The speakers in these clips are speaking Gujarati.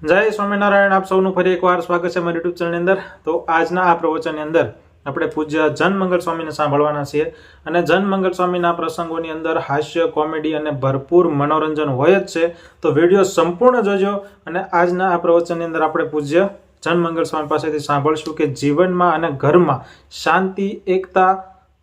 જય સ્વામિનારાયણ. આપ સૌનું ફરી એકવાર સ્વાગત છે મારી યુટ્યુબ ચેનલની અંદર. તો આજના આ પ્રવચનની અંદર આપણે પૂજ્ય જનમંગલ સ્વામીને સાંભળવાના છીએ અને જનમંગલ સ્વામીના પ્રસંગોની અંદર હાસ્ય, કોમેડી અને ભરપૂર મનોરંજન હોય જ છે. તો વિડીયો સંપૂર્ણ જોજો અને આજના આ પ્રવચનની અંદર આપણે પૂજ્ય જનમંગલ સ્વામી પાસેથી સાંભળશું કે જીવનમાં અને ઘરમાં શાંતિ, એકતા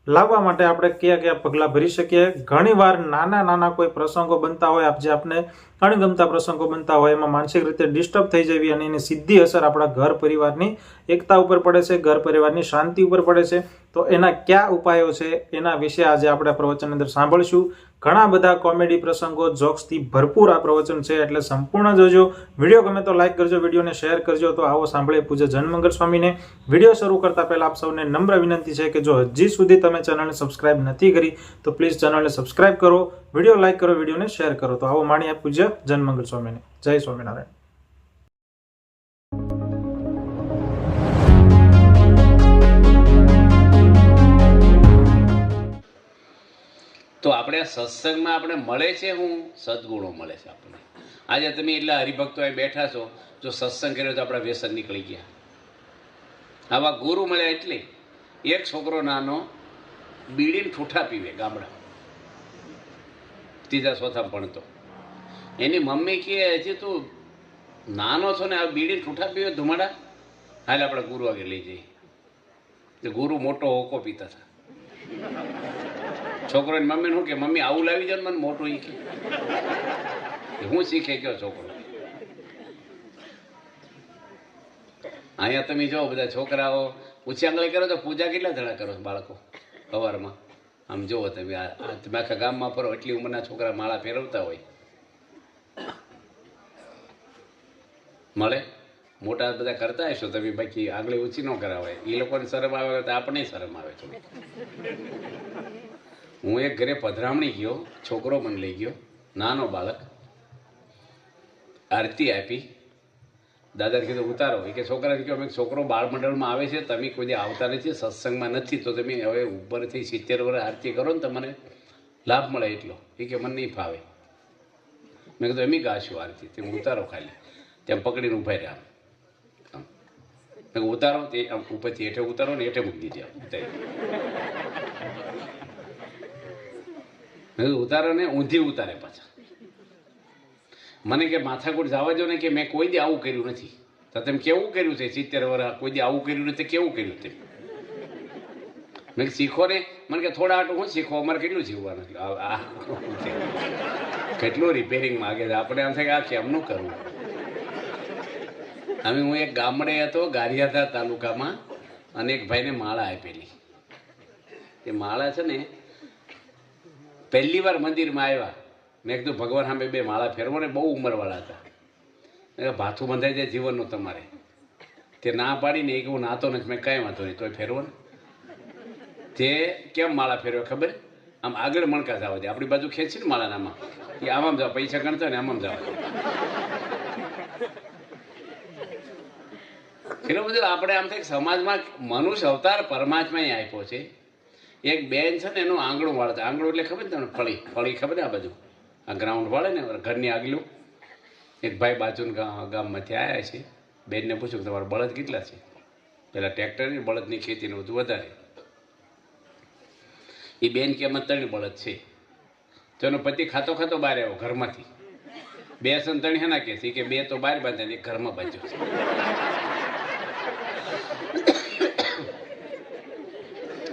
લાવવા માટે આપણે કયા કયા પગલાં ભરી શકીએ. ઘણીવાર નાના નાના કોઈ પ્રસંગો બનતા હોય, જે આપણે અણગમતા પ્રસંગો બનતા હોય, એમાં માનસિક રીતે ડિસ્ટર્બ થઈ જવી અને એની સીધી અસર આપણા ઘર પરિવારની એકતા ઉપર પડે છે, ઘર પરિવારની શાંતિ ઉપર પડે છે. તો એના કયા ઉપાયો છે એના વિશે આજે આપણે પ્રવચન અંદર સાંભળશું. ઘણા બધા કોમેડી પ્રસંગો, જોક્સથી ભરપૂર આ પ્રવચન છે, એટલે સંપૂર્ણ જોજો. વિડીયો ગમે તો લાઈક કરજો, વિડીયોને શેર કરજો. તો આવો સાંભળીએ પૂજ્ય જનમંગલ સ્વામીને. વિડીયો શરૂ કરતા પહેલા આપ સૌને નમ્ર વિનંતી છે કે જો હજી સુધી તમે ચેનલને સબસ્ક્રાઇબ નથી કરી તો પ્લીઝ ચેનલને સબસ્ક્રાઇબ કરો, વિડીયો લાઈક કરો, વિડીયોને શેર કરો. તો આવો માણીએ પૂજ્ય જનમંગલ સ્વામીને. જય સ્વામિનારાયણ. તો આપણે સત્સંગમાં આપણે મળે છે, હું સદગુણો મળે છે આપણને. આજે તમે એટલા હરિભક્તો અહીં બેઠા છો, જો સત્સંગ કર્યો તો આપણા વ્યસન નીકળી ગયા. આવા ગુરુ મળ્યા. એટલે એક છોકરો નાનો બીડીને ઠૂઠા પીવે, ગામડા ત્રીજા ચોથા ભણતો. એની મમ્મી કહે, હજી તું નાનો છો ને આ બીડીને ઠૂઠા પીવે ધુમાડા, હાલ આપણે ગુરુ આગળ લઈ જઈએ. તે ગુરુ મોટો હોકો પીતા હતા. છોકરોની મમ્મીને શું કે, મમ્મી આવું લાવી જાવ ને મને મોટું. એ કે હું શીખે ગયો છોકરો. અહીંયા તમે જો બધા છોકરાઓ ઊંચી આંગળી કરો તો પૂજા કેટલા ધડા કરો બાળકો સવારમાં. આમ જુઓ તમે, તમે આખા ગામમાં ફરો, એટલી ઉંમરના છોકરા માળા ફેરવતા હોય. મળે મોટા બધા કરતા હશો તમે, બાકી આંગળી ઊંચી ન કરાવાય. એ લોકોને શરમ આવે તો આપણને શરમ આવે છે. હું એક ઘરે પધરામણી ગયો, છોકરો મને લઈ ગયો, નાનો બાળક. આરતી આપી, દાદાને કીધું ઉતારો. એ કે છોકરાને કહ્યું, અમે છોકરો બાળ મંડળમાં આવે છે, તમે કોઈ આવતા નથી, સત્સંગમાં નથી, તો તમે હવે ઉપરથી 70 વર્ષ આરતી કરો ને તમને લાભ મળે એટલો. એ કે મને નહીં ફાવે. મેં કીધું એમ ગાશું આરતી, તમે ઉતારો ખાલી. તેમ પકડીને ઉભા રહ્યા. મેં ઉતારો, તે આમ ઉપરથી હેઠે ઉતારો ને હેઠે મૂકી દીધી. મેં ઉતારો ને ઊંધી ઉતારે પાછા. મને કે માથાકૂટ જવા જો ને, કે મેં કોઈ દી આવું કર્યું નથી. તો તેમ કેવું કર્યું છે 70 વર્ષ, કોઈ દી આવું કર્યું નથી, કેવું કર્યું તેમ? મેં શીખો ને. મને કે થોડા આટલું હું શીખો, અમારે કેટલું જીવવાનું, કેટલું રિપેરિંગ માગે છે. આપણે આમ થાય કે આ કેમનું કરવું. હવે હું એક ગામડે હતો, ગારિયાધાર તાલુકામાં, અને એક ભાઈને માળા આપેલી. એ માળા છે ને, પહેલી વાર મંદિરમાં આવ્યા. મેં કીધું ભગવાન સામે 2 માળા ફેરવો ને. બહુ ઉંમરવાળા હતા. મેં ભાથું બંધાઈ જાય જીવનનું તમારે. તે ના પાડીને એક હું નાતો નથી. મેં કાંઈ વાંધો નહીં, તોય ફેરવો ને. તે કેમ માળા ફેરવે ખબર? આમ આગળ મણકા જવા દે. આપણી બાજુ ખેંચી ને માળા નામાં, એ આમ જાવ, પૈસા ગણતા ને આમ જવા દે. એટલું બધું આપણે આમ થાય સમાજમાં મનુષ્ય અવતાર પરમાત્માએ આપ્યો છે. એક બેન છે ને, એનું આંગણું વાળતા. આંગણું એટલે ખબર ને તમને? ફળી ફળી ખબર ને? આ બાજુ આ ગ્રાઉન્ડ વાળે ને ઘરની આગલું. એક ભાઈ બાજુના ગામમાંથી આવ્યા છે. બેનને પૂછ્યું કે તમારા બળદ કેટલા છે? પેલા ટ્રેક્ટરની બળદની ખેતીનું બધું વધારે. એ બેન કે એમાં 3 બળદ છે. તો એનો પતિ ખાતો ખાતો બહાર આવ્યો ઘરમાંથી. 2 સન 3 હેના કે છે? કે 2 તો બહાર બાંધ્યા, એક ઘરમાં બાંધ્યો છે.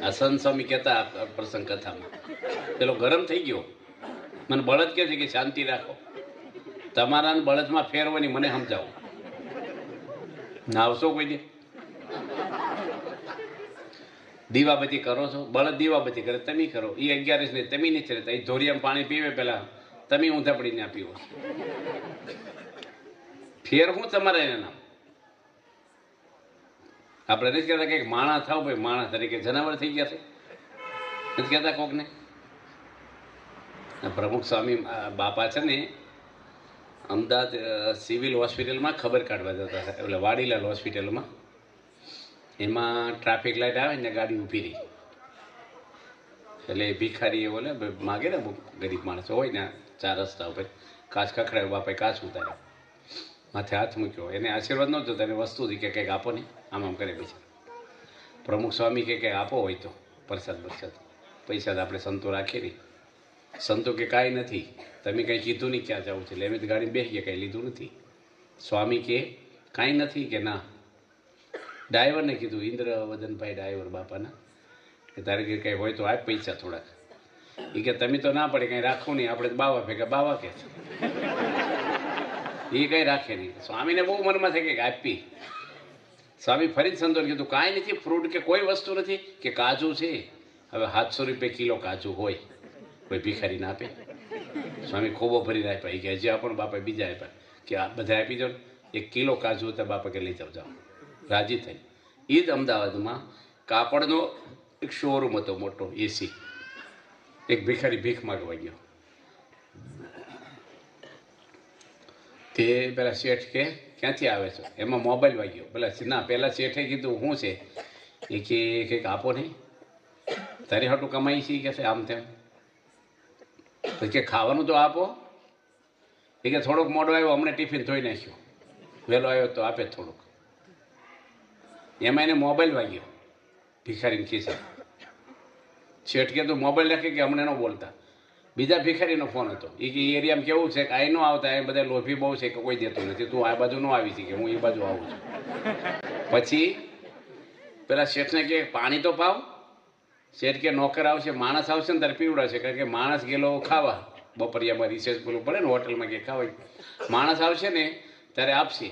આ સંત સ્વામી કહેતા પ્રસંગ કથામાં, પેલો ગરમ થઈ ગયો. મને બળદ કહે છે કે શાંતિ રાખો, તમારા બળદમાં ફેરવાની મને સમજાવો. નાવશો કોઈ દે? દીવાબત્તી કરો છો? બળદ દીવાબત્તી કરે, તમે કરો. એ 11 ને તમે નથી રહેતા. એ ધોરિયામાં પાણી પીવે પેલા, તમે ઊંધા પડીને ના પીવો. ફેર હું તમારે એને નામ. આપણે નથી કહેતા કે માણસ થાવ ભાઈ, માણસ તરીકે જનાવર થઈ ગયા છે, નથી કહેતા કોકને? પ્રમુખ સ્વામી બાપા છે ને, અમદાવાદ સિવિલ હોસ્પિટલમાં ખબર કાઢવા જતા હતા. એટલે વાડીલાલ હોસ્પિટલમાં. એમાં ટ્રાફિક લાઇટ આવે ને, ગાડી ઊભી રહી. એટલે ભિખારી બોલે માગે ને, ગરીબ માણસો હોય ને 4 રસ્તા ઉપર, કાચ ખખડાવ્યો. બાપાએ કાચ ઉતાર્યો. માથે હાથ મૂક્યો. એને આશીર્વાદ ન જોતા, એને વસ્તુથી કે કંઈક આપો ને, આમ આમ કરે. પછી પ્રમુખ સ્વામી કે કંઈક આપો હોય તો પ્રસાદ બરસાદ, પૈસા તો આપણે સંતો રાખીએ નહીં. સંતો કે કાંઈ નથી, તમે કંઈ કીધું નહીં ક્યાં જવું છે, એટલે એમ ગાડી બેસી ગયા, કંઈ લીધું નથી. સ્વામી કે કાંઈ નથી. કે ના, ડ્રાઈવરને કીધું, ઇન્દ્રવદનભાઈ ડ્રાઈવર બાપાના, કે તારે કે કંઈ હોય તો આપ પૈસા થોડાક. એ કે તમે તો ના પડે, કંઈ રાખવું નહીં, આપણે બાવા ભેગા બાવા કે એ કંઈ રાખે નહીં. સ્વામીને બહુ મનમાં થાય કે આપી. સ્વામી ફરી જ સંતોને કીધું, કાંઈ નથી, ફ્રૂટ કે કોઈ વસ્તુ નથી. કે કાજુ છે, હવે 700 રૂપિયા કિલો કાજુ હોય, કોઈ ભિખારી ના આપે? સ્વામી ખોબો ભરીને આપ્યા. કે હજી આપણને બાપા બીજા આપ્યા, કે આ બધા આપી જાઓ. 1 કિલો કાજુ હતા, બાપા કે લઈ જાઓ. રાજી થઈ. એ જ અમદાવાદમાં કાપડનો એક શોરૂમ હતો મોટો, એસી. એક ભિખારી ભીખ માગવા ગયો. તે પેલા શેઠ કે ક્યાંથી આવે છો? એમાં મોબાઈલ વાગ્યો. પેલા ના, પહેલાં શેઠે કીધું શું છે? એ કે કંઈક આપો નહીં, તારી હાટું કમાઈ છે કે છે આમ તેમ. તો કે ખાવાનું તો આપો. એ કે થોડોક મોડો આવ્યો, હમણાં ટિફિન ધોઈ નાખ્યો, વહેલો આવ્યો તો આપે થોડુંક. એમાં એને મોબાઈલ વાગ્યો ભિખારીને ખિસ્સે. શેઠ કે તું મોબાઈલ રાખે કે હમણાં ન બોલતા. બીજા ભિખારીનો ફોન હતો. એ કે એરિયામાં કેવું છે કે અહીં ન આવતા, અહીં બધા લોભી બહુ છે કે કોઈ દેતું નથી, તું આ બાજુ ન આવી છે, કે હું એ બાજુ આવું છું. પછી પેલા શેઠને કે પાણી તો પાવ. શેઠ કે નોકર આવશે, માણસ આવશે ને તારે પીવડાવશે, કારણ કે માણસ ગયેલો ખાવા, બપોરિયામાં રિસેસ પેલું પડે ને હોટલમાં, કે ખાવા માણસ આવશે ને ત્યારે આપશે.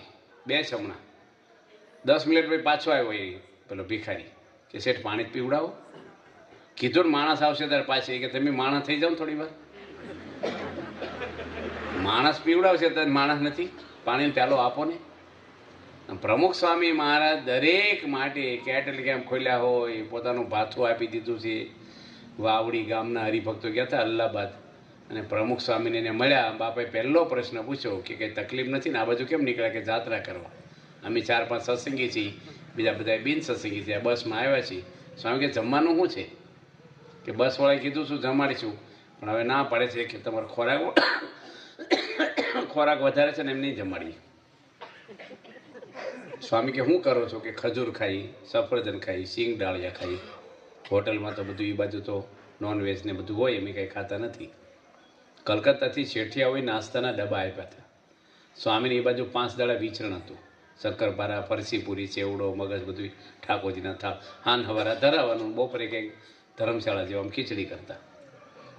બેસ હમણાં 10 મિનિટ પછી પાછો આવ્યો એ પેલો ભિખારી, કે શેઠ પાણી જ પીવડાવો. કીધું ને માણસ આવશે ત્યારે પાછી. કે તમે માણસ થઈ જાઓ થોડી વાર, માણસ પીવડાવશે ત્યારે માણસ નથી, પાણીને પ્યાલો આપો ને. પ્રમુખ સ્વામી મહારાજ દરેક માટે કેટલ કેમ્પ ખોલ્યા હોય, પોતાનું ભાથું આપી દીધું છે. વાવડી ગામના હરિભક્તો ગયા હતા અલ્હાબાદ, અને પ્રમુખ સ્વામીને એને મળ્યા. બાપાએ પહેલો પ્રશ્ન પૂછ્યો કે કંઈ તકલીફ નથી ને? આ બાજુ કેમ નીકળ્યા? કે જાત્રા કરવા. અમે 4-5 સત્સંગી છીએ, બીજા બધા બિન સત્સંગી છે, બસમાં આવ્યા છીએ. સ્વામી કે જમવાનું શું છે? કે બસવાળાએ કીધું શું જમાડીશું, પણ હવે ના પડે છે કે તમારો ખોરાક વધારે છે ને, એમ નહીં જમાડીએ. સ્વામી કે શું કરો છો? કે ખજૂર ખાઈ, સફરજન ખાઈ, સિંગ ડાળિયા ખાઈ. હોટલમાં તો બધું એ બાજુ તો નોનવેજ ને બધું હોય, એમ કંઈ ખાતા નથી. કલકત્તાથી શેઠિયા હોય, નાસ્તાના ડબ્બા આપ્યા હતા. સ્વામીને એ બાજુ 5 દાડા વિચરણ હતું. શક્કરપારા, ફરસીપુરી, ચેવડો, મગજ બધું ઠાકોરજીના થાળ. હાન હવારા ધરાવવાનું, બપોરે કંઈક ધર્મશાળા જેવા ખીચડી કરતા.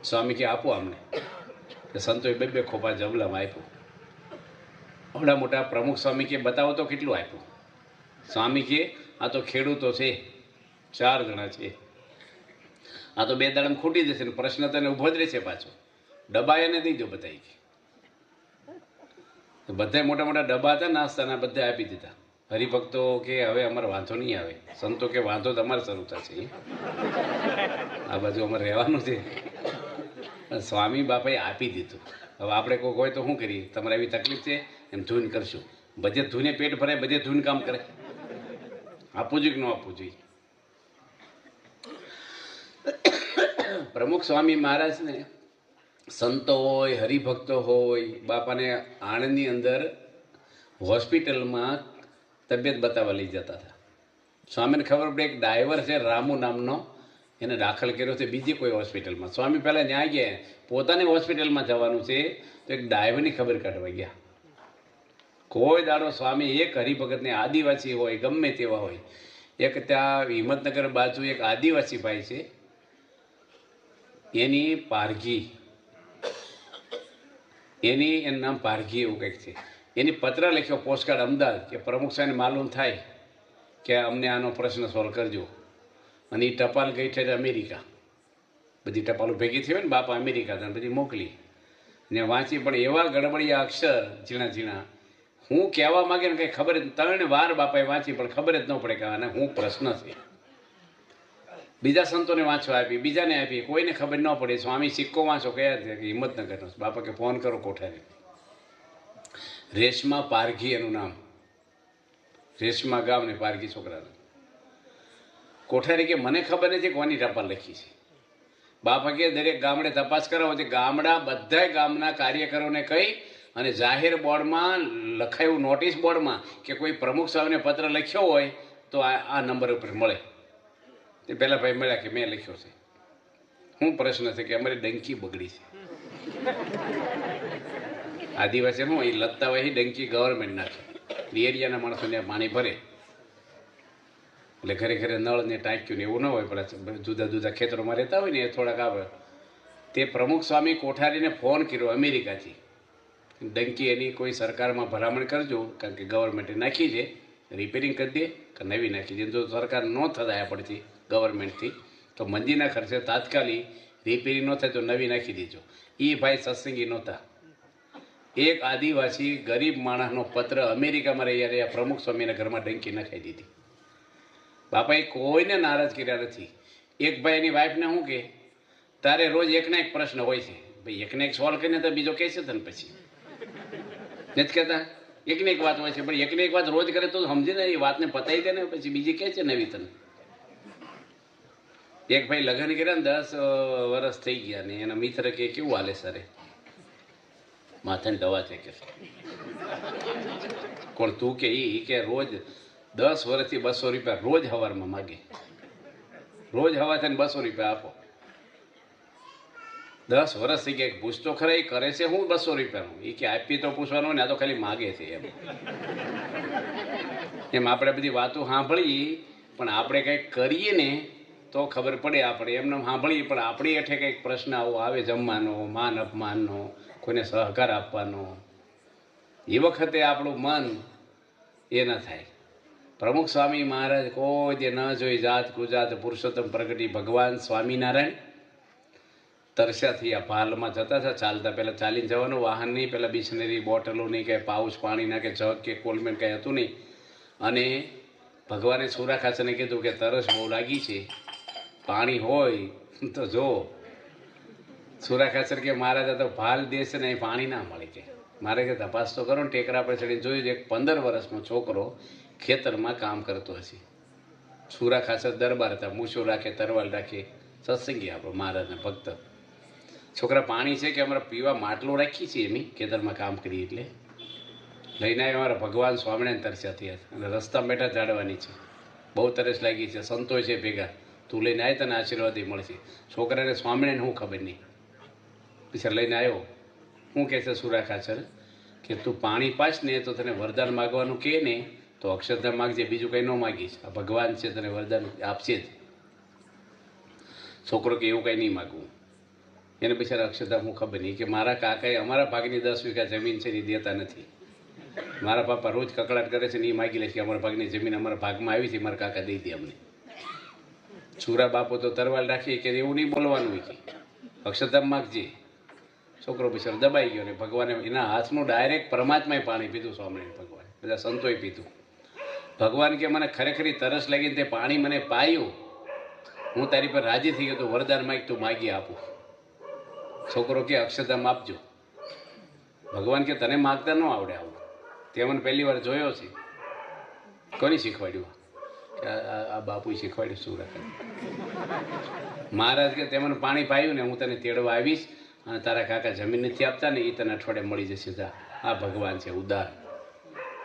સ્વામી કે આપો અમને. સંતોએ 2 ખોપા જબલામાં આપ્યું. આવડા મોટા પ્રમુખ સ્વામી કે બતાવો તો કેટલું આપ્યું. સ્વામી કે આ તો ખેડૂતો છે, 4 જણા છે, આ તો 2 દાડામાં ખૂટી જશે ને પ્રશ્ન તને ઊભો જ રહેશે પાછો. ડબ્બા એને દઈજો બતાવી. બધા મોટા મોટા ડબ્બા હતા નાસ્તાના, બધા આપી દીધા. હરિભક્તો કે હવે અમારે વાંધો નહીં આવે. સંતો કે વાંધો તમારે શરૂ થશે, આ બાજુ અમારે રહેવાનું છે. સ્વામી બાપાએ આપી દીધું. હવે આપણે કોઈ હોય તો શું કરીએ? તમારે એવી તકલીફ છે, એમ ધૂન કરશું. બધે ધૂને પેટ ભરાય, બધે ધૂન કામ કરે. આપવું જોઈએ કે ન આપવું જોઈએ? પ્રમુખ સ્વામી મહારાજને સંતો હોય, હરિભક્તો હોય, બાપાને આણંદની અંદર હોસ્પિટલમાં તબિયત બતાવવા લઈ જતા હતા. સ્વામીને ખબર પડે એક ડ્રાઈવર છે રામુ નામનો, એને દાખલ કર્યો છે બીજી કોઈ હોસ્પિટલમાં. સ્વામી પહેલાં ન્યાય ગયા, પોતાની હોસ્પિટલમાં જવાનું છે, તો એક ડ્રાઈવરની ખબર કાઢવા ગયા. કોઈ દાડો સ્વામી એક હરિભગતને, આદિવાસી હોય ગમે તેવા હોય, એક ત્યાં હિંમતનગર બાજુ એક આદિવાસી ભાઈ છે, એની પારઘી, એનું નામ પારઘી એવું કંઈક છે. એની પત્ર લખ્યો પોસ્ટકાર્ડ અમદાવાદ, કે પ્રમુખ સાહેબને માલુમ થાય કે અમને આનો પ્રશ્ન સોલ્વ કરજો. અને એ ટપાલ ગઈ છે અમેરિકા. બધી ટપાલો ભેગી થઈ હોય ને, બાપા અમેરિકા તને બધી મોકલી ને વાંચી. પણ એવા ગડબડિયા અક્ષર, ઝીણા ઝીણા, હું કહેવા માગે ને કંઈ ખબર જ, 3 વાર બાપાએ વાંચી પણ ખબર જ ન પડે કે આને હું પ્રશ્ન છે. બીજા સંતોને વાંચવા આપી, બીજાને આપી, કોઈને ખબર ન પડે. સ્વામી સિક્કો વાંચો કયા છે? કે હિંમતનગરનો. બાપા કે ફોન કરો કોઠારી. રેશમા પારઘી એનું નામ, રેશમા ગામ ને પારઘી છોકરાનું. કોઠારી કે મને ખબર નથી કોની ટપાલ લખી છે. બાપા કે દરેક ગામડે તપાસ કરાવો છે. ગામડા બધા ગામના કાર્યકરોને કહી અને જાહેર બોર્ડમાં લખાયું, નોટિસ બોર્ડમાં કે કોઈ પ્રમુખ સ્વામીને પત્ર લખ્યો હોય તો આ નંબર ઉપર મળે. તે પહેલાં ભાઈ મળ્યા કે મેં લખ્યો છે. શું પ્રશ્ન છે કે અમારી ડંકી બગડી છે. આદિવાસી શું એ લગતા હોય એ ડંકી ગવર્મેન્ટ નાખે, એરિયાના માણસોને પાણી ભરે એટલે ઘરે ઘરે નળ ને ટાંક્યું ને એવું ન હોય. પેલા જુદા જુદા ખેતરોમાં રહેતા હોય ને એ થોડાક આવે. તે પ્રમુખ સ્વામી કોઠારીને ફોન કર્યો અમેરિકાથી, ડંકી એની કોઈ સરકારમાં ભલામણ કરજો, કારણ કે ગવર્મેન્ટે નાખી છે, રિપેરિંગ કરી દે કે નવી નાખી દે. જો સરકાર ન થતા પડતી ગવર્મેન્ટથી તો મંદિરના ખર્ચે તાત્કાલિક રિપેરિંગ ન થાય તો નવી નાખી દેજો. એ ભાઈ સત્સંગી નહોતા. એક આદિવાસી ગરીબ માણસનો પત્ર અમેરિકામાં રહ્યા પ્રમુખ સ્વામીના ઘરમાં ડંકી નખાઈ દીધી. બાપાએ કોઈને નારાજ કર્યા નથી. એક ભાઈ એની વાઈફને શું કે, તારે રોજ એકના એક પ્રશ્ન હોય છે, ભાઈ એકને એક સોલ્વ કરીને તો બીજો કહે છે તને પછી નથી કહેતા. એકને એક વાત હોય છે, પણ એકને એક વાત રોજ કરે તો સમજે ને, એ વાતને પતાવી દે ને, પછી બીજી કહે છે નવી તને. એક ભાઈ લગ્ન કર્યા ને 10 વર્ષ થઈ ગયા ને એના મિત્ર કે કેવું હાલે સરે, માથાની દવા છે કે. કોણ તું કે એ કે રોજ 10 વર્ષથી 200 રૂપિયા રોજ હવારમાં માગે, રોજ હવા થઈને 200 રૂપિયા આપો. 10 વર્ષ થઈ ગયા. પૂછતો ખરા એ કરે છે હું 200 રૂપિયાનું? એ કે આપી તો પૂછવાનું ને, આ તો ખાલી માગે છે એમ. એમ આપણે બધી વાતો સાંભળીએ, પણ આપણે કંઈક કરીએ ને તો ખબર પડે. આપણે એમને સાંભળીએ પણ આપણી હેઠે કંઈક પ્રશ્ન આવો આવે જમવાનો, માન અપમાનનો, કોઈને સહકાર આપવાનો, એ વખતે આપણું મન એ ન થાય. પ્રમુખ સ્વામી મહારાજ કોઈ જે ન જોઈ જાત ગુજરાત પુરુષોત્તમ પ્રગટી ભગવાન સ્વામિનારાયણ તરસ્યાથી આ ભાલમાં જતા હતા ચાલતા. પહેલાં ચાલીને જવાનું, વાહન નહીં, પહેલાં બિસ્લેરી બોટલો નહીં, કાંઈ પાઉચ પાણીના કે જગ કે કોલમેન્ટ કાંઈ હતું નહીં. અને ભગવાને સુરાખાસને કીધું કે તરસ બહુ લાગી છે, પાણી હોય તો જો. સુરાખાસર કે મહારાજ તો ભાલ દેશે ને પાણી ના મળે કે. મારે કે તપાસ તો કરો ને, ટેકરા પર ચડીને જોયું એક 15 વર્ષનો છોકરો ખેતરમાં કામ કરતો હશે. સુરાખાસર દરબાર હતા, મૂછો રાખે, તરવાલ રાખે, સત્સંગી આપણો મહારાજના ભક્ત. છોકરા પાણી છે કે અમારે પીવા માટલું રાખી છીએ એમ ખેતરમાં કામ કરીએ એટલે લઈને આવ્યા. અમારા ભગવાન સ્વામિનારાયણ તરસ્યા થયા અને રસ્તા બેઠા જાડવાની છે, બહુ તરસ લાગી છે, સંતો છે ભેગા, તું લઈને આવે તને આશીર્વાદ મળશે. છોકરાને સ્વામિનારાયણ શું ખબર નહીં, પછી લઈને આવ્યો. શું કહે છે સુરાખાસર કે તું પાણી પાસ ને તો તને વરદાન માગવાનું કહે ને તો અક્ષરધામ માગજે, બીજું કંઈ ન માગીશ, આ ભગવાન છે તને વરદાન આપશે જ. છોકરો કે એવું કંઈ નહીં માગવું. એને બિચારા અક્ષરધામ હું ખબર નહીં કે મારા કાકાએ અમારા ભાગની 10 વીઘા જમીન છે એ દેતા નથી. મારા પાપા રોજ કકડાટ કરે છે ને એ માગી લે છે કે અમારા ભાગની જમીન અમારા ભાગમાં આવી છે, મારા કાકા દઈ દે અમને. છોકરા બાપો તો તરવાલ રાખીએ કે એવું નહીં બોલવાનું કે અક્ષરધામ માગજે. છોકરો બિચારો દબાઈ ગયો ને ભગવાને એના હાથનું ડાયરેક્ટ પરમાત્માએ પાણી પીધું. સ્વામિનારાયણ ભગવાન, બધા સંતોએ પીધું. ભગવાન કે મને ખરેખરી તરસ લાગીને તે પાણી મને પાયું, હું તારી પર રાજી થઈ ગયો, તો વરદાન માગ, તું માગી આપું. છોકરો કે અક્ષરધામ આપજો. ભગવાન કે તને માગતા ન આવડે આવું, તે મને પહેલી વાર જોયો છે. કોની શીખવાડ્યું? કે આ બાપુએ શીખવાડ્યું સુરત. મહારાજ કે તે મને પાણી પાયું ને હું તને તેડવા આવીશ અને તારા કાકા જમીન નથી આપતા ને એ તને અઠવાડિયે મળી જશે. જા, આ ભગવાન છે ઉદાર.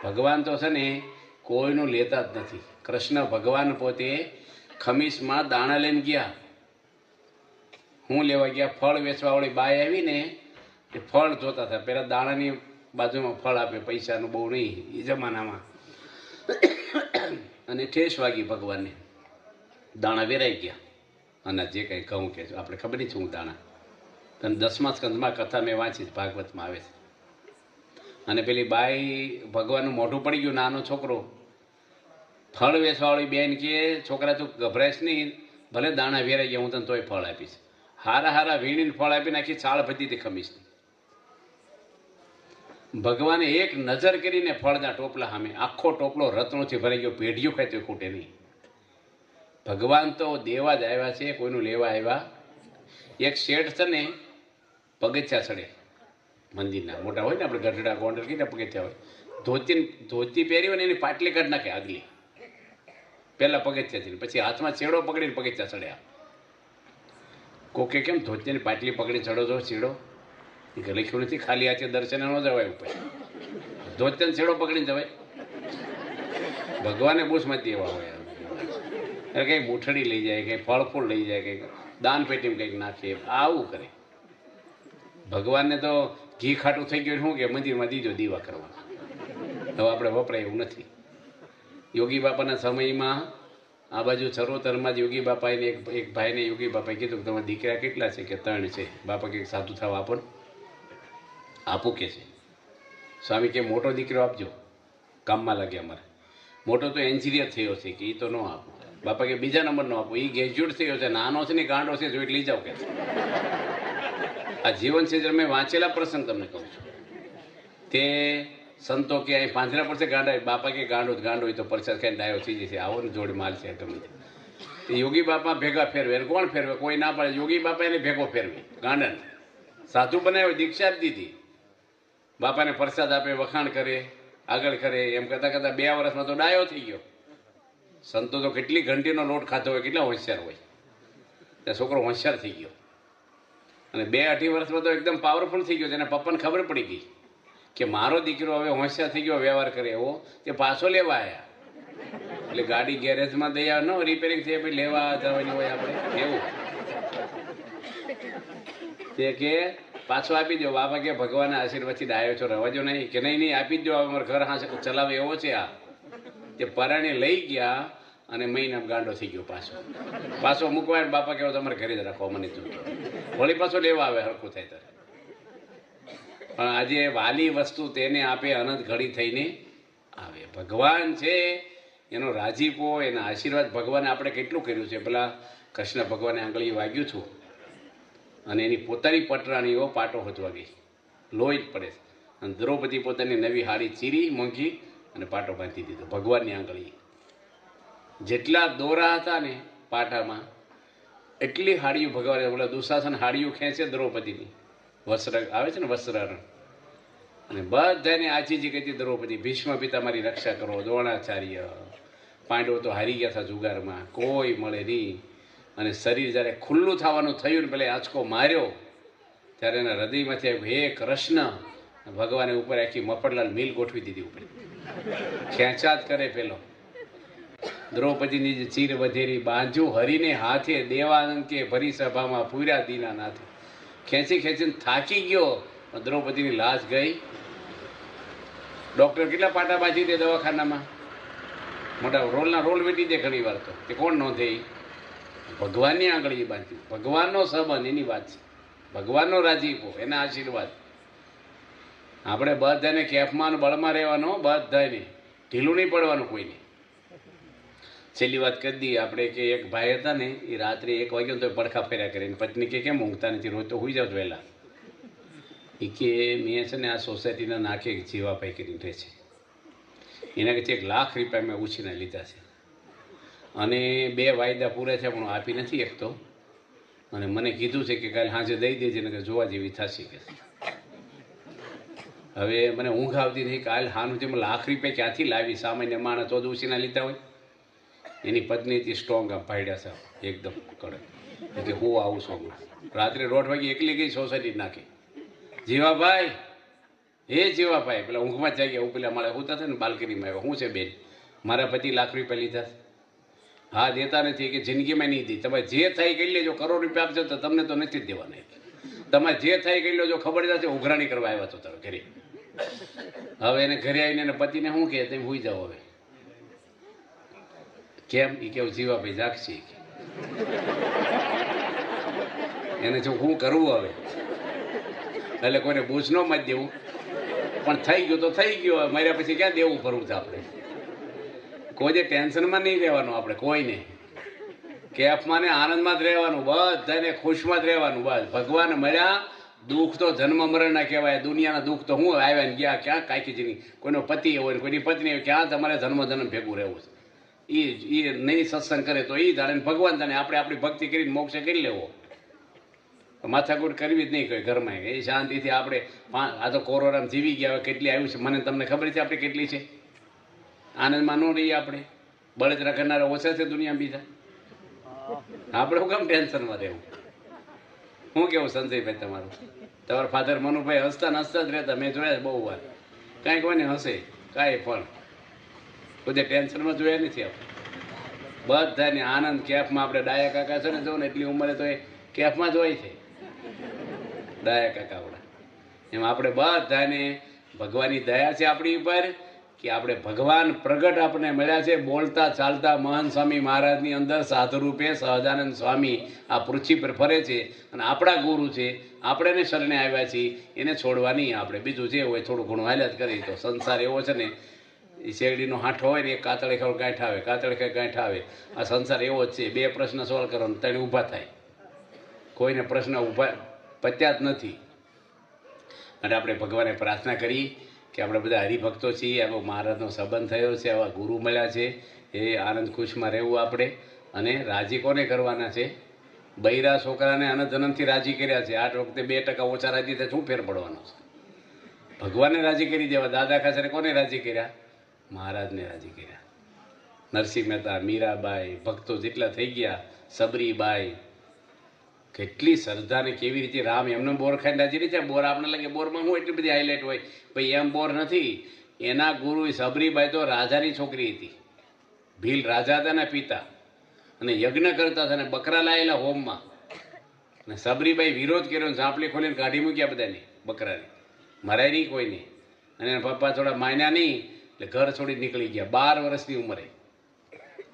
ભગવાન તો છે ને કોઈનું લેતા જ નથી. કૃષ્ણ ભગવાન પોતે ખમીસમાં દાણા લઈને ગયા. હું લેવા ગયા, ફળ વેચવાવાળી બાઈ આવી ને એ ફળ જોતા હતા. પહેલાં દાણાની બાજુમાં ફળ આપે, પૈસાનું બહુ નહીં એ જમાનામાં. અને ઠેસ વાગી ભગવાનને, દાણા વેરાઈ ગયા. અને જે કંઈ કહું કે આપણે ખબર નહીં શું દાણા. અને 10મા સ્કંદમાં કથા મેં વાંચી, ભાગવતમાં આવે છે. અને પેલી બાઈ ભગવાનનું મોઢું પડી ગયું, નાનો છોકરો. ફળ વેચવાવાળી બેન કે છોકરા તું ગભરાઈશ નહીં, ભલે દાણા વેરાઈ ગયા હું તને તોય ફળ આપીશ. હારા હારા વીણીને ફળ આપી નાખી, છાળ ભરી હતી ખમીસની. ભગવાને એક નજર કરીને ફળના ટોપલા સામે આખો ટોપલો રત્નોથી ભરાઈ ગયો, પેઢીઓ ખાય તો ખૂટે નહીં. ભગવાન તો દેવા જ આવ્યા છે, કોઈનું લેવા આવ્યા. એક શેઠ છે ને પગથિયા ચડે, મંદિરના મોટા હોય ને આપણે ગઢડા ગોંડલ કહીને પગથિયા હોય, ધોતી પહેરી હોય ને એની પાટલી કાઢ નાખે આગલી, પહેલાં પગથિયાથી, પછી હાથમાં છેડો પકડીને પગથિયા ચડ્યા. કોકે કેમ ધોતીની પાટલી પકડી ચડો છો છેડો? એ કે લખ્યું નથી ખાલી હાથે દર્શને ન જવાય ઉપર, ધોતન છેડો પકડીને જવાય. ભગવાને બૂસમાંથી એવા હોય એટલે કંઈક બૂઠડી લઈ જાય, કંઈક ફળ ફૂલ લઈ જાય, કંઈક દાન પેટીમાં કંઈક નાખીએ, આવું કરે. ભગવાનને તો ઘી ખાટું થઈ ગયું શું કે મંદિરમાં દીજો દીવા કરવા. હવે આપણે વપરાય એવું નથી. યોગી બાપાના સમયમાં આ બાજુ ચરોતરમાં જ યોગી બાપાએ એક ભાઈને યોગી બાપાએ કીધું કે તમારા દીકરા કેટલા છે? કે 3 છે. બાપા કે સાધુ થવા આપો. આપું કે છે. સ્વામી કે મોટો દીકરો આપજો, કામમાં લાગે અમારે. મોટો તો એન્જિનિયર થયો છે કે એ તો ન આપો. બાપા કે બીજા નંબરનો આપો, એ ગ્રેજ્યુએટ થયો છે, નાનો છે ને ગાંડો છે, જોઈ લઈ જાઓ કે છે. આ જીવન છે મેં વાંચેલા પ્રસંગ તમને કહું છું. તે સંતો કે અહીં પાંજરા પડશે ગાંડા, બાપા કે ગાંડો જ ગાંડો હોય તો પરસાદ ખાઈને ડાયો થઈ જશે, આવો ને જોડે માલ છે ગમે તે. યોગી બાપા ભેગા ફેરવે, કોણ ફેરવે? કોઈ ના પાડે. યોગી બાપા એને ભેગો ફેરવે, ગાંડાને સાધુ બનાવ્યો, દીક્ષા જ દીધી. બાપાને પ્રસાદ આપે, વખાણ કરે, આગળ કરે, એમ કરતાં કરતાં 2 વર્ષમાં તો ડાયો થઈ ગયો. સંતો તો કેટલી ઘંટીનો લોટ ખાતો હોય, કેટલા હોશિયાર હોય. ત્યાં છોકરો હોશિયાર થઈ ગયો અને 2-2.5 વર્ષમાં તો એકદમ પાવરફુલ થઈ ગયો. તેના પપ્પાને ખબર પડી ગઈ કે મારો દીકરો હવે હોશિયાર થઈ ગયો, વ્યવહાર કરે એવો, તે પાછો લેવા આવ્યા. એટલે ગાડી ગેરેજમાં દઈ આવે, ન રિપેરિંગ થઈ પછી લેવા જવાની હોય આપણે એવું. તે કે પાછો આપી દો. બાપા કે ભગવાનના આશીર્વાદથી ડાયો છો, રવાજો નહીં. કે નહીં આપી જ દો, અમારે ઘર હા ચલાવે એવો છે આ. તે પરાણે લઈ ગયા અને મહિના ગાંડો થઈ ગયો. પાછો મૂકવા બાપા કહેવો તમારે ઘરે જ રાખો, મને જોતો. વળી પાછો લેવા આવે, હરખું થાય ત્યારે. પણ આજે વાલી વસ્તુ તેને આપે, અનંત ઘડી થઈને આવે. ભગવાન છે એનો રાજીપો, એના આશીર્વાદ ભગવાને આપણે કેટલું કર્યું છે. પેલા કૃષ્ણ ભગવાને આંગળી વાગ્યું છું અને એની પોતાની પટરાણીઓ પાટો હોતવા ગઈ, લોહી જ પડે છે. અને દ્રૌપદી પોતાની નવી હાડી ચીરી મોંઘી અને પાટો બાંધી દીધો ભગવાનની આંગળી. જેટલા દોરા હતા ને પાટામાં એટલી હાડીઓ ભગવાને, બોલા દુશાસન હાડીઓ ખેંચે દ્રૌપદીની, વસ્ત્ર આવે છે ને વસ્ત્રહરણ, અને બધાને આજીજી કહેતી દ્રૌપદી ભીષ્મ પિતા મારી રક્ષા કરો, દ્રોણાચાર્ય. પાંડવો તો હારી ગયા હતા જુગારમાં, કોઈ મળે નહીં. અને શરીર જ્યારે ખુલ્લું થવાનું થયું ને પેલા આંચકો માર્યો ત્યારે એના હૃદયમાંથી આવ્યું, હે કૃષ્ણ. ભગવાને ઉપર આખી મફતલાલ મિલ ગોઠવી દીધી ઉપર, ખેંચાત કરે પેલો. દ્રૌપદીની જે ચીર વધેરી બાંજુ હરીને હાથે, દેવાનંદ કે ભરી સભામાં પૂર્યા દીના નાથે. ખેંચી ખેંચીને થાકી ગયો, પણ દ્રૌપદીની લાશ ગઈ. ડૉક્ટર કેટલા પાટા બાંધી દે દવાખાનામાં, મોટા રોલના રોલ વેટી દે ઘણી વાર. તો તે કોણ નોંધે? ભગવાનની આંગળી બાંધ્યું. ભગવાનનો સંબંધ એની વાત છે, ભગવાનનો રાજીપો, એના આશીર્વાદ. આપણે બધાને કેફમાં બળમાં રહેવાનો, બધાને ઢીલું નહીં પડવાનું કોઈને. છેલ્લી વાત કરી દઈએ આપણે કે એક ભાઈ હતા ને, એ રાત્રે 1 વાગ્યો તો પડખા ફેર્યા કરે. પત્ની કે કેમ ઊંઘતા નથી, રોજ તો હોઈ જાવ વહેલા. એ કે મેં છે ને આ સોસાયટીના નાકે જીવાભાઈ કરીને રહે છે, એના કે 1 લાખ રૂપિયા મેં ઉછીને લીધા છે અને 2 વાયદા પૂરા છે પણ આપી નથી એકતો. અને મને કીધું છે કે કાલે સાંજે દઈ દેજે ને કે જોવા જેવી થશે કે. હવે મને ઊંઘ આવતી નહીં. કાલ હાનું જેમ લાખ રૂપિયા ક્યાંથી લાવી? સામાન્ય માણસ તો ઉછીના લીધા હોય. એની પત્નીથી સ્ટ્રોંગ આમ ભાડ્યા છે એકદમ કડક. એટલે હું આવું છું રાત્રે 1:30 વાગે એકલી ગઈ સોસાયટી નાખી. જીવાભાઈ, હે જીવાભાઈ, પેલા ઊંઘમાં જ જાગ્યા. હું પેલા મારે હોતા હતા ને બાલ્કનીમાં આવ્યા. શું છે બેન, મારા પતિ લાખ રૂપિયા લીધા? હા દેતા નથી કે જિંદગીમાં નહીં દી. તમે જે થાય કરી લેજો, કરોડ રૂપિયા આપજો તો તમને તો નથી જ દેવાના. તમે જે થાય કરી લેજો, ખબર જશે ઉઘરાણી કરવા આવ્યા છો તમે ઘરે. હવે એને ઘરે આવીને એને પતિને શું કહે, તમે હોઈ જાઓ. હવે કેમ? એ કેવું જીવાભાઈ જાગશે. એને જો શું કરવું હવે, એટલે કોઈને બૂઝ ન મત દેવું. પણ થઈ ગયું તો થઈ ગયું. હવે માર્યા પછી ક્યાં દેવું ભરવું છે આપણે? કોઈ જે ટેન્શનમાં નહીં રહેવાનું આપણે, કોઈને કેફમાં ને આનંદમાં જ રહેવાનું, બધાને ખુશમાં જ રહેવાનું. બસ ભગવાન મળ્યા. દુઃખ તો જન્મ મરણના કહેવાય. દુનિયાના દુઃખ તો હું આવ્યા ને ગયા, ક્યાં કાંઈ જની. કોઈનો પતિ હોય ને કોઈની પત્ની હોય, ક્યાં તમારે જન્મ ભેગું રહેવું છે. એ નહીં સત્સંગ કરે તો એ જાણે, ભગવાન જાણે. આપણે આપણી ભક્તિ કરીને મોક્ષ કરી લેવો, માથાકૂટ કરવી જ નહીં કોઈ ઘરમાં. એ શાંતિથી આપણે આ તો કોરોનામાં જીવી ગયા. હવે કેટલી આવ્યું છે મને તમને ખબર છે આપણે કેટલી છે. આનંદમાં ન રહીએ આપણે. બળતરા કરનારા ઓછા છે દુનિયા બીજા. આપણે હું કેમ ટેન્શનમાં રહેવું? શું કેવું સંજયભાઈ તમારું? તમારા ફાધર મનુભાઈ હસતા ને હસતા જ રહેતા, મેં જોયા છે બહુ વાર. કાંઈક કોઈને હસે, કાંઈ પણ કોઈ ટેન્શનમાં જોયા નથી આપણે. બધાને આનંદ કેફમાં. આપણે ડાયા કાકા છે ને, જો ને એટલી ઉંમરે તો એ કેફમાં જ હોય છે, ડાયા કાકા આપણા. એમ આપણે બધાને ભગવાનની દયા છે આપણી ઉપર કે આપણે ભગવાન પ્રગટ આપણને મળ્યા છે. બોલતા ચાલતા મહાન સ્વામી મહારાજની અંદર સાધુ રૂપે સહજાનંદ સ્વામી આ પૃથ્વી પર ફરે છે અને આપણા ગુરુ છે. આપણે એને શરણે આવ્યા છીએ, એને છોડવા નહીં આપણે. બીજું જે હોય થોડું ઘણું હાલ્યા જ કરી. તો સંસાર એવો છે ને, એ શેરડીનો હાંઠો હોય ને, એક કાતળે ખાવ ગાંઠ આવે, કાતળે ખાઈ ગાંઠ આવે. આ સંસાર એવો જ છે. બે પ્રશ્ન સોલ્વ કરવાનો, ત્રણ ઊભા થાય. કોઈને પ્રશ્ન ઊભા પત્યા જ નથી. અને આપણે ભગવાને પ્રાર્થના કરી કે આપણે બધા હરિભક્તો છીએ, આવો મહારાજનો સંબંધ થયો છે, આવા ગુરુ મળ્યા છે, એ આનંદ ખુશમાં રહેવું આપણે. અને રાજી કોને કરવાના છે? બૈરા છોકરાને અનંતથી રાજી કર્યા છે. આ વખતે 2% ઓછા રાજી થાય, શું ફેર પડવાનો છે? ભગવાનને રાજી કરી દેવા. દાદા ખાસરે કોને રાજી કર્યા? મહારાજને રાજી કર્યા. નરસિંહ મહેતા, મીરાબાઈ, ભક્તો જેટલા થઈ ગયા, સબરીબાઈ, કેટલી શ્રદ્ધાને કેવી રીતે રામ એમને બોર ખાઈને રાજી નહીં થયા. બોર આપણે લાગે બોરમાં હું એટલી બધી હાઇલાઇટ હોય, ભાઈ એમ બોર નથી. એના ગુરુ સબરીબાઈ તો રાજાની છોકરી હતી. ભીલ રાજા હતા ને પિતા, અને યજ્ઞ કરતા હતા ને બકરા લાયેલા હોમમાં. અને સબરીબાઈ વિરોધ કર્યો, ઝાંપલી ખોલીને કાઢી મૂક્યા બધાને, બકરાને. મરાય નહીં કોઈને. અને એના પપ્પા થોડા માન્યા નહીં એટલે ઘર છોડી નીકળી ગયા 12 વર્ષની ઉંમરે.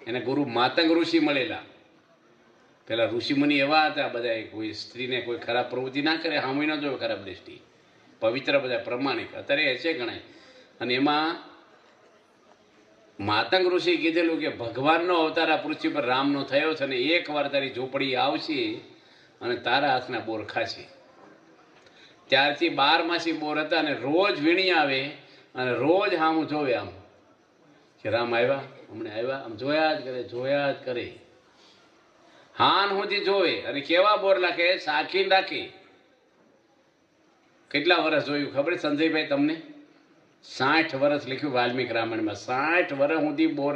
એને ગુરુ માતંગ ઋષિ મળેલા. પેલા ઋષિમુનિ એવા હતા બધા, કોઈ સ્ત્રીને કોઈ ખરાબ પ્રવૃત્તિ ના કરે, હામી ન જોવે ખરાબ દ્રષ્ટિ, પવિત્ર બધા પ્રમાણિક. અત્યારે હશે ગણાય. અને એમાં માતંગ ઋષિ કીધેલું કે ભગવાનનો અવતાર આ પૃથ્વી પર રામનો થયો છે, અને એકવાર તારી ઝૂંપડી આવશે અને તારા હાથના બોર ખાશે. ત્યારથી 12 માસી બોર હતા, અને રોજ વીણી આવે અને રોજ આમ જોવે, આમ કે રામ આવ્યા, હમણાં આવ્યા, આમ જોયા જ કરે, જોયા જ કરે. હાન સુધી જોવે. અને કેવા બોર લાગે, સાખીને રાખે. કેટલા વર્ષ જોયું ખબર સંજયભાઈ તમને? 60 વર્ષ લખ્યું વાલ્મીક રામાયણમાં. 60 વર્ષ સુધી બોર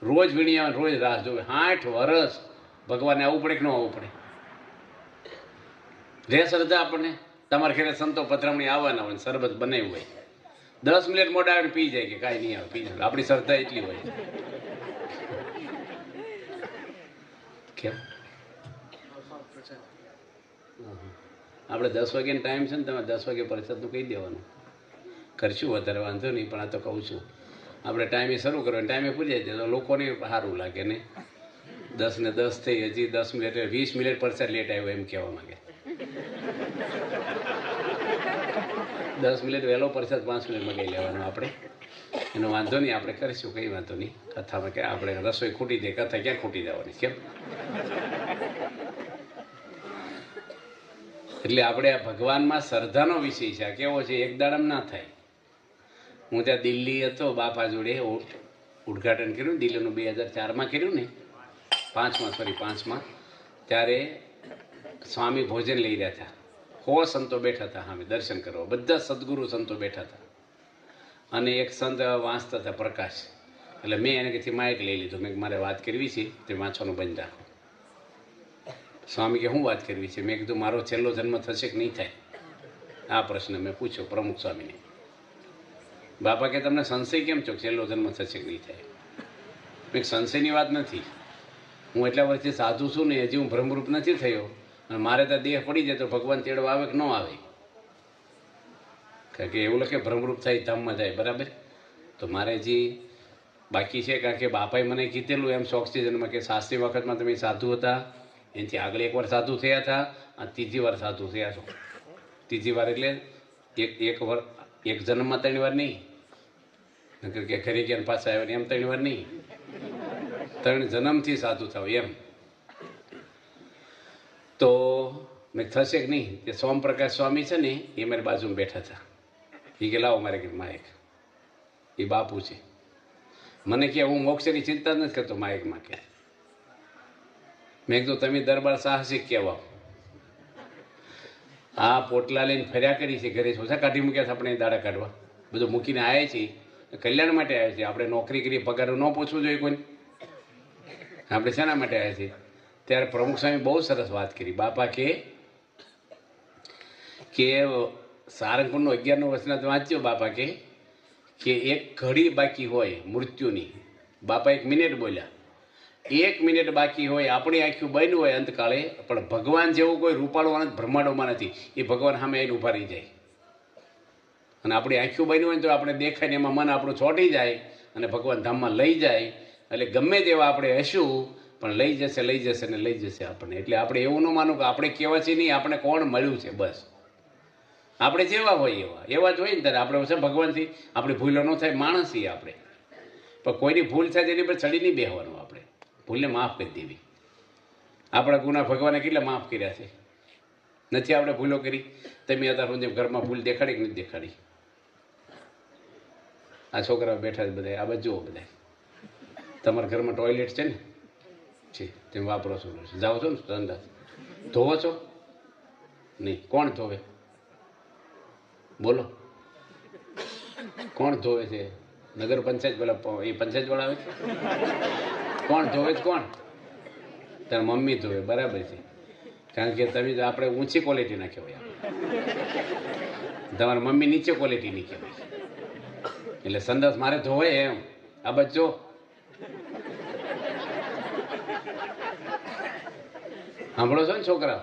રોજ વીણી આવે, રોજ રાહ જોવે. 60 વર્ષ. ભગવાનને આવવું પડે કે ન આવવું પડે? રે શ્રદ્ધા આપણને. તમારે ઘરે સંતો પધરામણી આવવાના હોય, શરબત બનાવ્યું હોય, 10 મિનિટ મોડા આવીને પી જાય કે કાંઈ નહીં આવે, પી જાય. આપણી શ્રદ્ધા એટલી હોય. કેમ આપણે 10 વાગ્યાનો ટાઈમ છે ને, તમે 10 વાગે પરિષદનું કહી દેવાનું. કરશું વધારે વાંધો નહીં, પણ આ તો કહું છું, આપણે ટાઈમે શરૂ કરવાનું, ટાઈમે પૂરી જાય તો લોકોને સારું લાગે ને. 10 ને 10 થઈ, હજી 10 મિનિટ 20 મિનિટ પરિષદ લેટ આવ્યો એમ કહેવા માંગે. 10 મિનિટ વહેલો પરિષદ 5 મિનિટમાં કહી લેવાનું આપણે. એનો વાંધો નહીં, આપણે કરીશું, કંઈ વાંધો નહીં. કથામાં કે આપણે રસોઈ ખૂટી જાય, કથા ક્યાં ખૂટી જવાની? કેમ? એટલે આપણે આ ભગવાનમાં શ્રદ્ધાનો વિષય છે. આ કેવો છે, એક દાડામાં ના થાય. હું ત્યાં દિલ્હી હતો, બાપા જોડે ઉદ્ઘાટન કર્યું. દિલ્હીનું 2004માં કર્યું ને, 5માં, ત્યારે સ્વામી ભોજન લઈ રહ્યા હતા. 100 સંતો બેઠા હતા સામે દર્શન કરવા, બધા સદગુરુ સંતો બેઠા હતા. અને એક સંત વાંચતા હતા, પ્રકાશ. એટલે મેં એને કીધું માઇક લઈ લીધું. મેં મારે વાત કરવી છે, તે વાંચવાનું બંધ રાખો. સ્વામી કે શું વાત કરવી છે? મેં કીધું મારો છેલ્લો જન્મ થશે કે નહીં થાય? આ પ્રશ્ન મેં પૂછ્યો પ્રમુખ સ્વામીને. બાપા કે તમને સંશય કેમ છો, છેલ્લો જન્મ થશે કે નહીં થાય? મેં સંશયની વાત નથી. હું એટલા વર્ષથી સાધુ છું ને, હજી હું ભ્રમરૂપ નથી થયો. અને મારે ત્યાં દેહ પડી જાય તો ભગવાન તેડવા આવે કે ન આવે? કારણ કે એવું લખે ભ્રમરૂપ થાય ધામમાં જાય, બરાબર? તો મારે હજી બાકી છે. કારણ કે બાપાએ મને કીધેલું એમ ઓક્સિજનમાં કે શાસ્ત્રી વખતમાં તમે સાધુ હતા, એનાથી આગળ એકવાર સાધુ થયા હતા, આ 3જી વાર સાધુ થયા છો. 3જી વાર એટલે એક જન્મમાં 3 વાર નહીં, કે ઘરે ગયા પાછા આવ્યા એમ 3 વાર નહીં, 3 જન્મથી સાધુ થાવ એમ. તો મેં થશે કે નહીં? તે સોમપ્રકાશ સ્વામી છે ને, એ મારી બાજુમાં બેઠા હતા. એ કે લાવો મારે કે માયક. એ બાપુ છે. મને કે હું મોક્ષની ચિંતા નથી કરતો માયકમાં. કે મેં કીધું તમે દરબાર સાહસિક કહેવાઓ. આ પોટલા લઈને ફર્યા કરી છે, ઘરે ઓછા કાઢી મૂક્યા છે આપણે દાડા કાઢવા, બધું મૂકીને આવ્યા છીએ, કલ્યાણ માટે આવ્યા છીએ. આપણે નોકરી કરી પગાર ન પૂછવું જોઈએ કોઈને? આપણે શેના માટે આવ્યા છીએ? ત્યારે પ્રમુખ સ્વામી બહુ સરસ વાત કરી. બાપા કે કે સારંગપુરનો 11નો વચનાથ વાંચ્યો બાપા કે એક ઘડી બાકી હોય મૃત્યુની. બાપા 1 મિનિટ બોલ્યા, 1 મિનિટ બાકી હોય, આપણી આંખ્યું બંધ હોય અંતકાળે, પણ ભગવાન જેવું કોઈ રૂપાળો અનંત બ્રહ્માંડોમાં નથી. એ ભગવાન સામે આવીને ઊભા રહી જાય. અને આપણી આંખ્યું બંધ હોય તો આપણે દેખાય ને એમાં મન આપણું ચોંટી જાય અને ભગવાન ધામમાં લઈ જાય. એટલે ગમે તેવા આપણે હશું પણ લઈ જશે ને લઈ જશે આપણને. એટલે આપણે એવું ન માનું કે આપણે કેવા છીએ નહીં, આપણે કોણ મળ્યું છે, બસ આપણે જેવા હોય એવા જ હોય ને ત્યારે આપણે છે ભગવાનથી આપણી ભૂલો ન થાય. માણસ છીએ આપણે, પણ કોઈની ભૂલ થાય તેની પર ચડી નહીં બેસવાનું. આપણે ભૂલને માફ કરી દેવી. આપણા ગુના ભગવાને કેટલા માફ કર્યા છે, નથી આપણે ભૂલો કરી? તમે અત્યાર સુધી ઘરમાં ભૂલ દેખાડી કે નથી દેખાડી? આ છોકરાઓ બેઠા છે બધા, આ બાજુ જુઓ બધા. તમારા ઘરમાં ટોયલેટ છે ને? છે, તમે વાપરો છો, જાઓ છો ને સંડાસ, ધોવો છો નહીં? કોણ ધોવે? બોલો, કોણ ધોવે છે? નગર પંચાયત પેલા એ પંચાયતવાળા આવે છે? કોણ ધોવે છે? કોણ? તાર મમ્મી ધોવે, બરાબર છે. કારણ કે તમે આપણે ઊંચી ક્વોલિટીના કહેવાય, તમારા મમ્મી નીચે ક્વોલિટીની કહેવાય. એટલે સંદાસ મારે ધોવાય એમ. આ બચ્ચો સાંભળો છો ને છોકરા?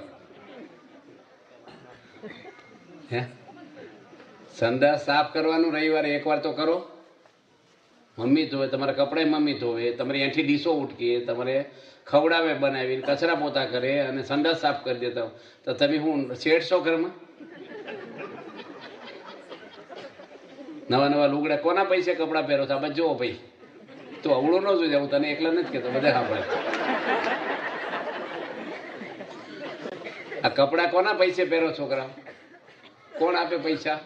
હે, સંદાસ સાફ કરવાનું રવિવારે એકવાર તો કરો. મમ્મી ધોવે, તમારા કપડાં મમ્મી ધોવે, તમારી એઠી ડીશો ઉટકે, તમારે ખવડાવે બનાવીને, કચરા પોતા કરે અને સંડાસ સાફ કરી દેતા. તો તમે હું છેડશો ઘરમાં? નવા લુગડા કોના પૈસે કપડાં પહેરો છો? આ બાજુ જુઓ ભાઈ, તો અવળું ન જોઈ, હું તને એકલા નથી કહેતો, બધા સાંભળે. આ કપડાં કોના પૈસે પહેરો છોકરા? કોણ આપે પૈસા?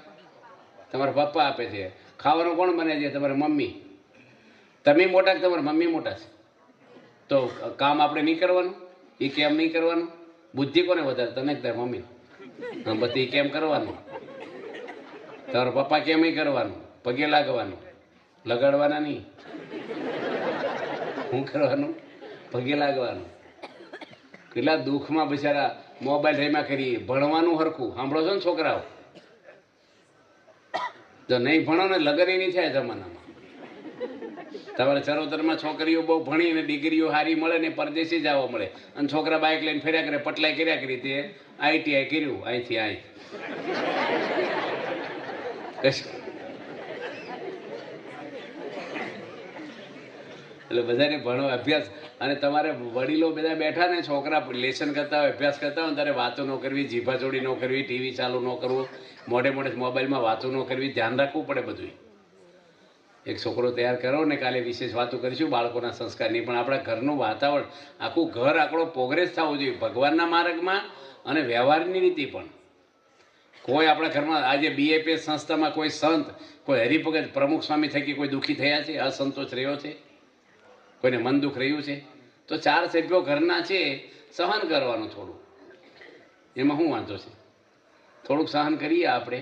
તમારા પપ્પા આપે છે. ખાવાનું કોણ બને છે? તમારા મમ્મી. તમે મોટા કે તમારા મમ્મી મોટા છે? તો કામ આપણે નહીં કરવાનું? એ કેમ નહીં કરવાનું? બુદ્ધિ કોને વધારે, તને કે તારા મમ્મી? હા, બધી કેમ કરવાનું? તારા પપ્પા કેમ કરવાનું? પગે લાગવાનું, લગાડવાના નહીં. શું કરવાનું? પગે લાગવાનું. કેટલા દુઃખમાં બિચારા મોબાઈલ રેમાં કરી, ભણવાનું હરખું. સાંભળો છો ને છોકરાઓ? જો નહીં ભણો ને લગન નહીં થાય જમાનામાં. તમારે ચરોતરમાં છોકરીઓ બહુ ભણી અને ડિગ્રીઓ સારી મળે ને પરદેશી જવા મળે, અને છોકરા બાઇક લઈને ફેર્યા કરે, પટલાઈ કર્યા કરી. તે ITI કર્યું, અહીંથી અહીં એટલે બધાને ભણો, અભ્યાસ. અને તમારે વડીલો બધા બેઠા ને, છોકરા લેસન કરતા હોય, અભ્યાસ કરતા હોય, ત્યારે વાતો ન કરવી, જીભાચોડી ન કરવી, ટીવી ચાલુ ન કરવું, મોઢે મોબાઈલમાં વાતો ન કરવી, ધ્યાન રાખવું પડે બધું. એક છોકરો તૈયાર કરો ને, કાલે વિશેષ વાતો કરીશું બાળકોના સંસ્કારની. પણ આપણા ઘરનું વાતાવરણ, આખું ઘર આપણો પ્રોગ્રેસ થવું જોઈએ ભગવાનના માર્ગમાં અને વ્યવહારની રીતે પણ. કોઈ આપણા ઘરમાં આજે BAPS સંસ્થામાં કોઈ સંત, કોઈ હરિભગત, પ્રમુખ સ્વામી થકી કોઈ દુઃખી થયા છે? અસંતોષ રહ્યો છે? કોઈને મન દુઃખ રહ્યું છે? તો 4 સભ્યો ઘરના છે, સહન કરવાનું થોડું. એમાં શું વાંધો છે? થોડુંક સહન કરીએ આપણે.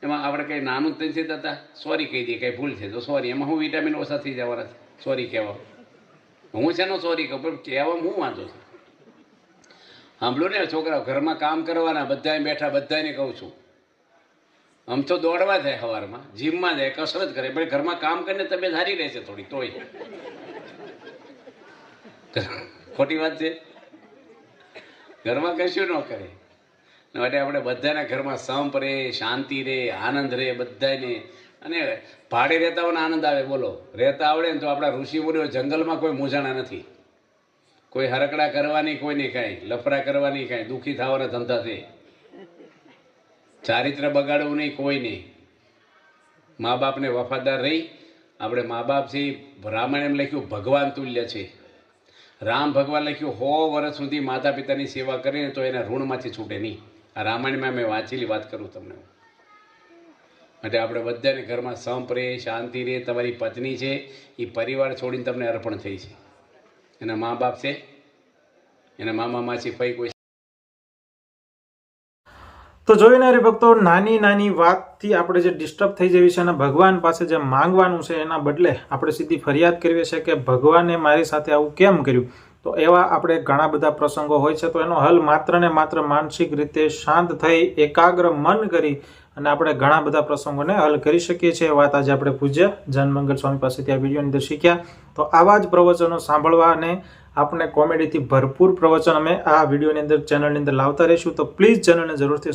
એમાં આપણે કંઈ નાનું જ નથી થતા, સોરી કહી દઈએ, કંઈ ભૂલ છે તો સોરી. એમાં હું વિટામિન ઓછા થઈ જવાના છે સોરી કહેવા? હું છે નો સોરી કહું, પણ કહેવામાં શું વાંધો છે? સાંભળો ને છોકરાઓ, ઘરમાં કામ કરવાના, બધા બેઠા, બધાને કહું છું. આમ તો દોડવા જાય, સવારમાં જીમમાં જાય, કસરત કરે, પણ ઘરમાં કામ કરીને તબિયત સારી રહેશે થોડી તોય. ખોટી વાત છે? ઘરમાં કશું ન કરે. માટે આપણે બધાના ઘરમાં સંપ રહે, શાંતિ રહે, આનંદ રહે બધાને. અને ભાડે રહેતા હોય ને આનંદ આવે. બોલો, રહેતા આવડે ને તો આપણા ઋષિ મુનિઓ જંગલમાં કોઈ મૂંઝાણા નથી. કોઈ હરકડા કરવાની, કોઈને કાંઈ લફરા કરવાની, કાંઈ દુઃખી થવાના ધંધા છે. ચારિત્ર બગાડવું નહીં કોઈને. મા બાપને વફાદાર રહી. આપણે મા બાપ છે, રામાયણ એમ લખ્યું ભગવાન તુલ્ય છે. રામ ભગવાન લખ્યું 100 વર્ષ સુધી માતા પિતાની સેવા કરીને તો એના ઋણમાંથી છૂટે નહીં. આ રામાયણમાં મેં વાંચેલી વાત કરું તમને. માટે આપણે બધાને ઘરમાં સંપ રહે, શાંતિ રહે. તમારી પત્ની છે એ પરિવાર છોડીને તમને અર્પણ થઈ છે. એના મા બાપ છે, એના મામા માસી ફઈ કોઈ. તો જોઈને હરિભક્તો, નાની નાની વાતથી આપણે જે ડિસ્ટર્બ થઈ જવી છે અને ભગવાન પાસે જે માંગવાનું છે એના બદલે આપણે સીધી ફરિયાદ કરવી છે કે ભગવાને મારી સાથે આવું કેમ કર્યું. તો એવા આપણે ઘણા બધા પ્રસંગો હોય છે, તો એનો હલ માત્ર ને માત્ર માનસિક રીતે શાંત થઈ એકાગ્ર મન કરી અને આપણે ઘણા બધા પ્રસંગોને હલ કરી શકીએ છીએ. એ વાત આજે આપણે પૂજ્ય જનમંગલ સ્વામી પાસેથી આ વિડીયોની અંદર શીખ્યા. તો આવા જ પ્રવચનો સાંભળવા અને આપણે કોમેડીથી ભરપૂર પ્રવચન અમે આ વિડીયોની અંદર ચેનલની અંદર લાવતા રહીશું. તો પ્લીઝ ચેનલને જરૂરથી